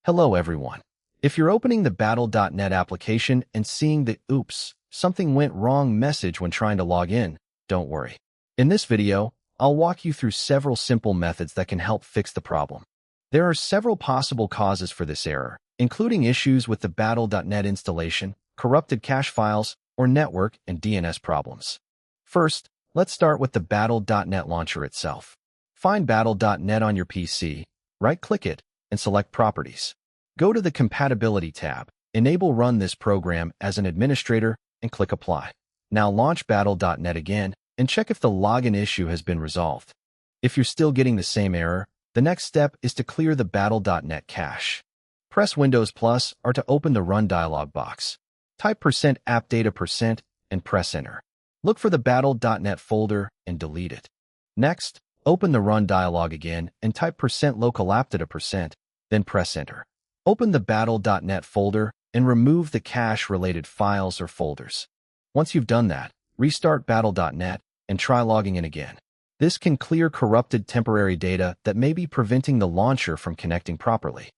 Hello everyone. If you're opening the Battle.net application and seeing the "Oops, something went wrong" message when trying to log in, don't worry. In this video, I'll walk you through several simple methods that can help fix the problem. There are several possible causes for this error, including issues with the Battle.net installation, corrupted cache files, or network and DNS problems. First, let's start with the Battle.net launcher itself. Find Battle.net on your PC, right-click it, and select Properties. Go to the Compatibility tab, enable Run this program as an administrator, and click Apply. Now launch Battle.net again and check if the login issue has been resolved. If you're still getting the same error, the next step is to clear the Battle.net cache. Press Windows+ or to open the Run dialog box. Type %appdata% and press Enter. Look for the Battle.net folder and delete it. Next, open the Run dialog again and type %localappdata%, then press Enter. Open the Battle.net folder and remove the cache-related files or folders. Once you've done that, restart Battle.net and try logging in again. This can clear corrupted temporary data that may be preventing the launcher from connecting properly.